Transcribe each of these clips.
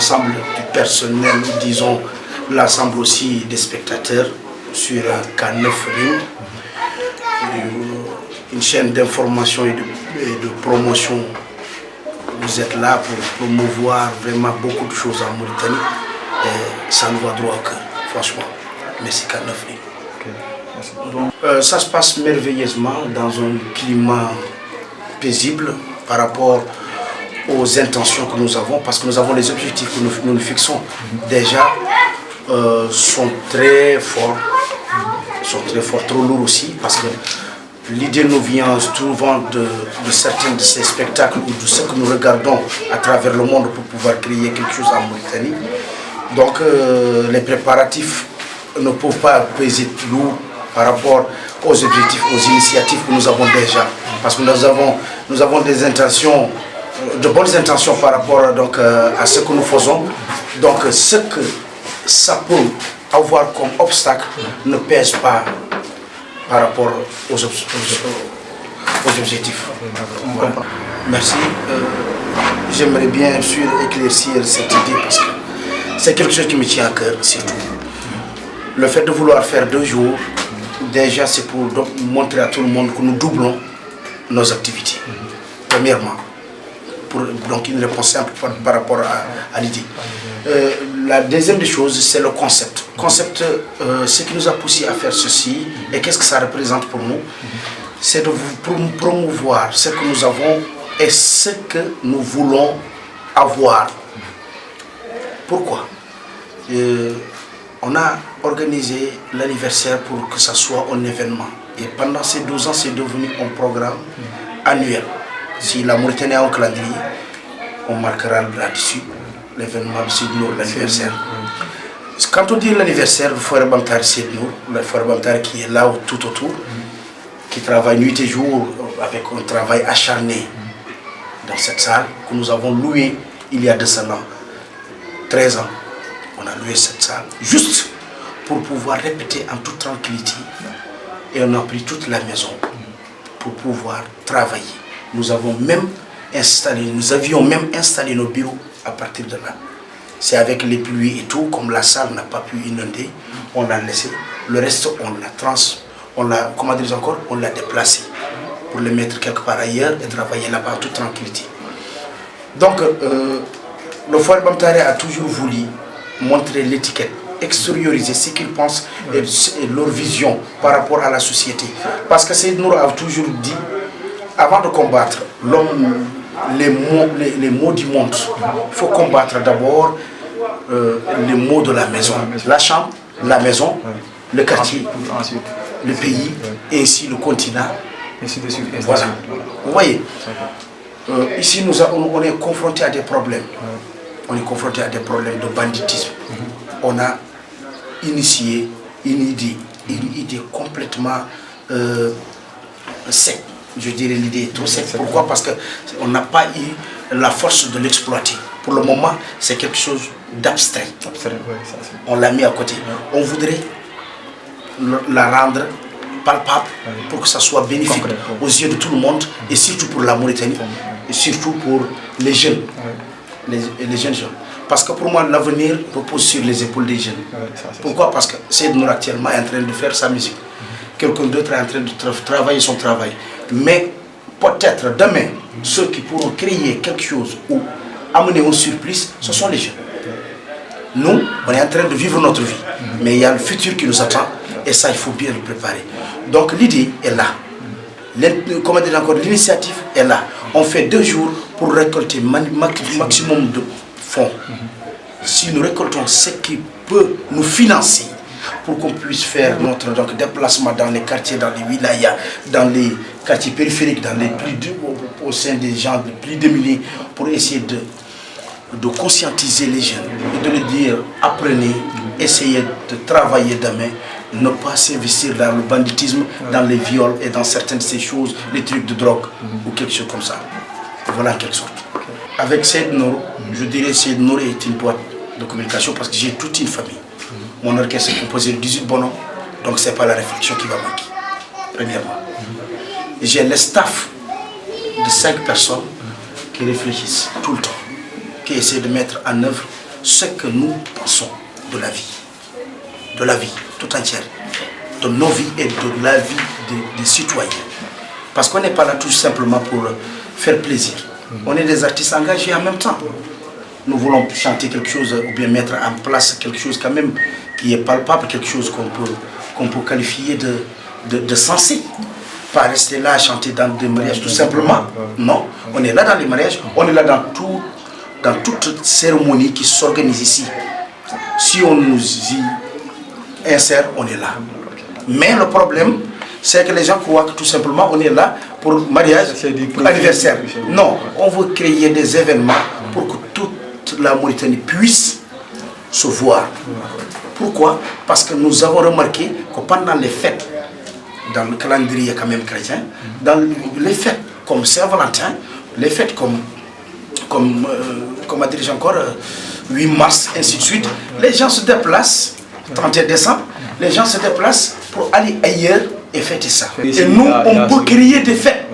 l'ensemble du personnel, disons l'ensemble aussi des spectateurs sur K9 Rim, une chaîne d'information et de promotion. Vous êtes là pour promouvoir vraiment beaucoup de choses en Mauritanie et ça nous va droit au cœur, franchement. Merci K9 Rim. Ça se passe merveilleusement dans un climat paisible par rapport aux intentions que nous avons, parce que nous avons les objectifs que nous nous fixons déjà sont très forts, trop lourds aussi, parce que l'idée nous vient souvent de certains de ces spectacles ou de ce que nous regardons à travers le monde pour pouvoir créer quelque chose en Mauritanie. Donc les préparatifs ne peuvent pas peser lourd par rapport aux objectifs, aux initiatives que nous avons déjà. Parce que nous avons des intentions, de bonnes intentions par rapport donc, à ce que nous faisons. Donc ce que ça peut avoir comme obstacle ne pèse pas par rapport aux objectifs. Voilà. Merci. J'aimerais bien sûr éclaircir cette idée parce que c'est quelque chose qui me tient à cœur, surtout. Le fait de vouloir faire 2 jours, déjà c'est pour donc montrer à tout le monde que nous doublons nos activités. Premièrement, pour donc une réponse simple par rapport à l'idée. La deuxième des choses, c'est le concept. Concept, ce qui nous a poussé à faire ceci, et qu'est-ce que ça représente pour nous, c'est de promouvoir ce que nous avons et ce que nous voulons avoir. Pourquoi? On a organisé l'anniversaire pour que ça soit un événement. Et pendant ces 12 ans, c'est devenu un programme annuel. Si la Mauritanie a un calendrier, on marquera là-dessus l'événement de Sidnour, l'anniversaire. Quand on dit l'anniversaire du Foire Bamtari Sidnour, le Foire Bamtari qui est là tout autour, qui travaille nuit et jour avec un travail acharné dans cette salle que nous avons louée il y a de cela 13 ans. On a loué cette salle juste pour pouvoir répéter en toute tranquillité. Et on a pris toute la maison pour pouvoir travailler. Nous avions même installé nos bureaux à partir de là. C'est avec les pluies et tout, comme la salle n'a pas pu inonder, on l'a laissé. Le reste, on l'a déplacé pour le mettre quelque part ailleurs et travailler là-bas en toute tranquillité. Donc, le Foire Bamtari a toujours voulu montrer l'étiquette, extérioriser ce qu'ils pensent et leur vision par rapport à la société. Parce que Seydou a toujours dit, avant de combattre l'homme, les maux du monde, il faut combattre d'abord les maux de la maison. La chambre, la maison, le quartier, le pays, et ainsi le continent. Voilà. Vous voyez, ici on est confronté à des problèmes. On est confronté à des problèmes de banditisme. On a initié une idée complètement sec. Je dirais l'idée est trop sec. Pourquoi? Parce qu'on n'a pas eu la force de l'exploiter. Pour le moment, c'est quelque chose d'abstrait. On l'a mis à côté. On voudrait la rendre palpable pour que ça soit bénéfique aux yeux de tout le monde et surtout pour la Mauritanie et surtout pour les jeunes. Les jeunes gens. Parce que pour moi, l'avenir repose sur les épaules des jeunes. Pourquoi? Parce que Seydou actuellement est en train de faire sa musique. Quelqu'un d'autre est en train de travailler son travail. Mais peut-être demain, ceux qui pourront créer quelque chose ou amener un surplus, ce sont les jeunes. Nous, on est en train de vivre notre vie. Mais il y a le futur qui nous attend et ça, il faut bien le préparer. Donc l'idée est là. Comment dire encore, l'initiative est là. On fait 2 jours pour récolter maximum de fonds. Si nous récoltons ce qui peut nous financer pour qu'on puisse faire notre déplacement dans les quartiers, dans les wilayas, dans les quartiers périphériques, au sein des gens de plus de milliers, pour essayer de conscientiser les jeunes et de leur dire apprenez, essayez de travailler demain, ne pas s'investir dans le banditisme, dans les viols et dans certaines de ces choses, les trucs de drogue ou quelque chose comme ça. Voilà en quelque sorte. Avec Seydou, je dirais que Seydou est une boîte de communication parce que j'ai toute une famille. Mon orchestre est composé de 18 bonhommes, donc ce n'est pas la réflexion qui va manquer, premièrement. J'ai le staff de 5 personnes qui réfléchissent tout le temps, qui essaient de mettre en œuvre ce que nous pensons de la vie tout entière, de nos vies et de la vie des citoyens. Parce qu'on n'est pas là tout simplement pour faire plaisir. On est des artistes engagés en même temps. Nous voulons chanter quelque chose ou bien mettre en place quelque chose quand même qui est palpable, quelque chose qu'on peut qualifier de sensé. Pas rester là à chanter dans des mariages tout simplement. Non, on est là dans les mariages, on est là dans toute cérémonie qui s'organise ici. Si on nous y insère, on est là. Mais le problème, c'est que les gens croient que tout simplement on est là pour mariage, pour anniversaire. Non, on veut créer des événements pour que toute la Mauritanie puisse se voir. Pourquoi? Parce que nous avons remarqué que pendant les fêtes, dans le calendrier quand même chrétien, dans les fêtes comme Saint-Valentin, les fêtes comme comment dirais-je encore, 8 mars, ainsi de suite, les gens se déplacent, 31 décembre, les gens se déplacent pour aller ailleurs et fêter ça. Et nous, on peut créer des fêtes.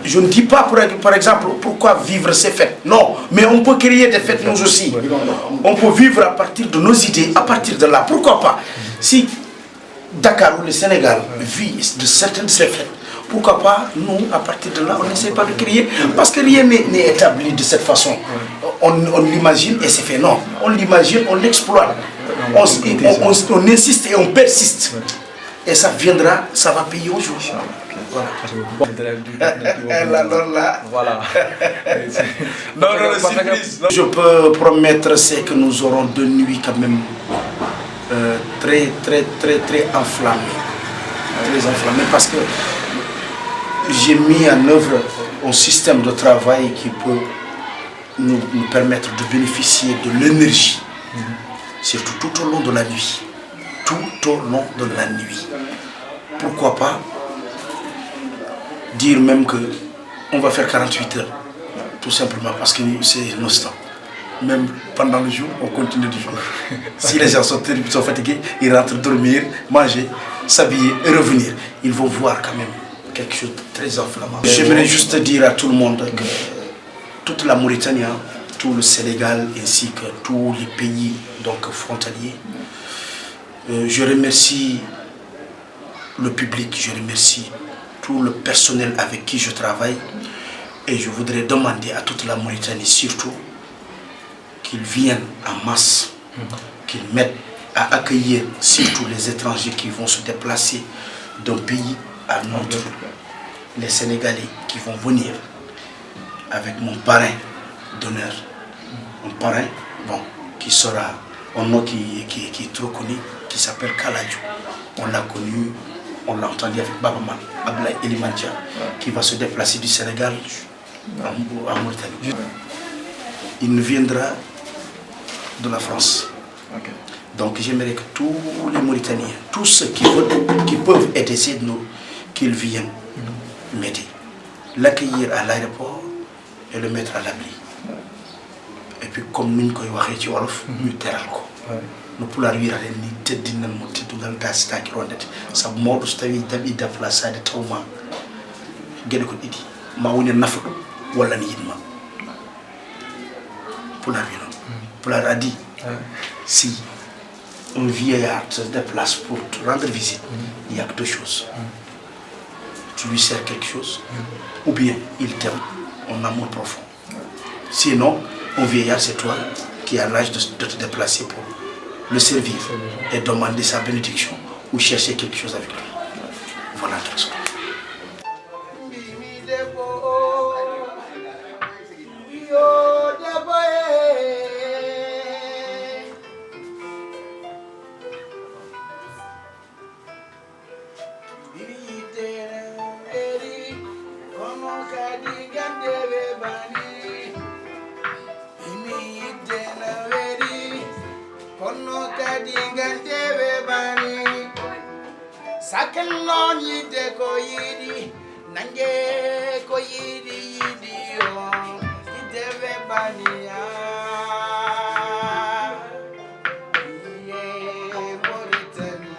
Je ne dis pas, par exemple, pourquoi vivre ces fêtes. Non, mais on peut créer des fêtes nous aussi. On peut vivre à partir de nos idées, à partir de là. Pourquoi pas? Si Dakar ou le Sénégal vit de certaines fêtes, pourquoi pas nous, à partir de là, on n'essaie pas de créer, parce que rien n'est établi de cette façon. On l'imagine et c'est fait. Non, on l'imagine, on l'exploite. On insiste et on persiste. Et ça viendra, ça va payer au jour. Voilà. Non, je peux promettre, c'est que nous aurons 2 nuits quand même très enflammées. Très enflammées, parce que j'ai mis en œuvre un système de travail qui peut nous permettre de bénéficier de l'énergie, surtout tout au long de la nuit. Tout au long de la nuit. Pourquoi pas dire même que on va faire 48 heures, tout simplement, parce que c'est non-stop. Même pendant le jour, on continue de jouer. Si les gens sont fatigués, ils rentrent dormir, manger, s'habiller et revenir. Ils vont voir quand même quelque chose de très enflammant. J'aimerais juste dire à tout le monde que toute la Mauritanie, tout le Sénégal ainsi que tous les pays donc frontaliers, je remercie le public, je remercie tout le personnel avec qui je travaille et je voudrais demander à toute la Mauritanie surtout qu'ils viennent en masse, qu'ils mettent à accueillir surtout les étrangers qui vont se déplacer d'un pays à un autre, les Sénégalais qui vont venir avec mon parrain d'honneur, un parrain bon, qui sera un nom qui est trop connu, qui s'appelle Kaladjo. On l'a connu, on l'a entendu avec Babaman, Ablaye Elimandia, qui va se déplacer du Sénégal en Mauritanie. Il nous viendra de la France. Donc j'aimerais que tous les Mauritaniens, tous ceux qui peuvent aider ces nous, qu'ils viennent m'aider, l'accueillir à l'aéroport et le mettre à l'abri. Et puis comme nous avons dit, nous terrons. Nous pouvons arriver à l'unité d'une montée de l'Alta qui ronde. Ça mord stavi d'abi déplacé de trauma. Gêne ko idi. Ma wone nafu wala ni yidma. Pour la vie. Pour la radie. Si un vieillard se déplace pour te rendre visite, il y a que 2 choses. Tu lui sers quelque chose, ou bien il t'aime en amour profond. Sinon, un vieillard, c'est toi qui as l'âge de te déplacer pour le servir et demander sa bénédiction ou chercher quelque chose avec lui. Voilà tout ça. Sakelon yide ko yidi nange ko yidi yo idebe bania ye Mauritanie.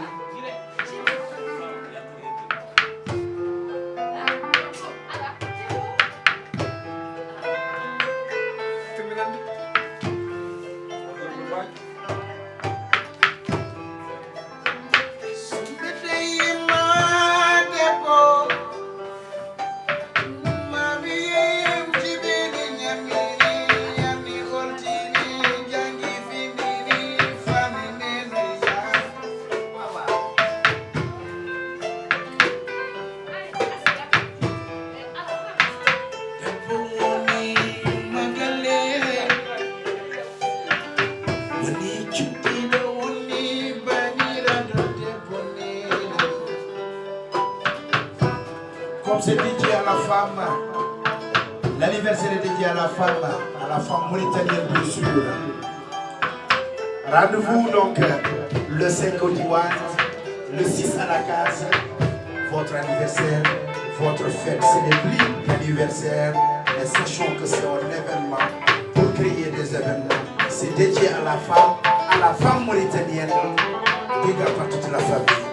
c'est dédié à la femme. L'anniversaire est dédié à la femme mauritanienne bien sûr. Rendez-vous donc le 5 au Diwan, le 6 à la case. Votre anniversaire, votre fête, ce n'est plus l'anniversaire, mais sachons que c'est un événement pour créer des événements. C'est dédié à la femme mauritanienne. Big up à toute la famille.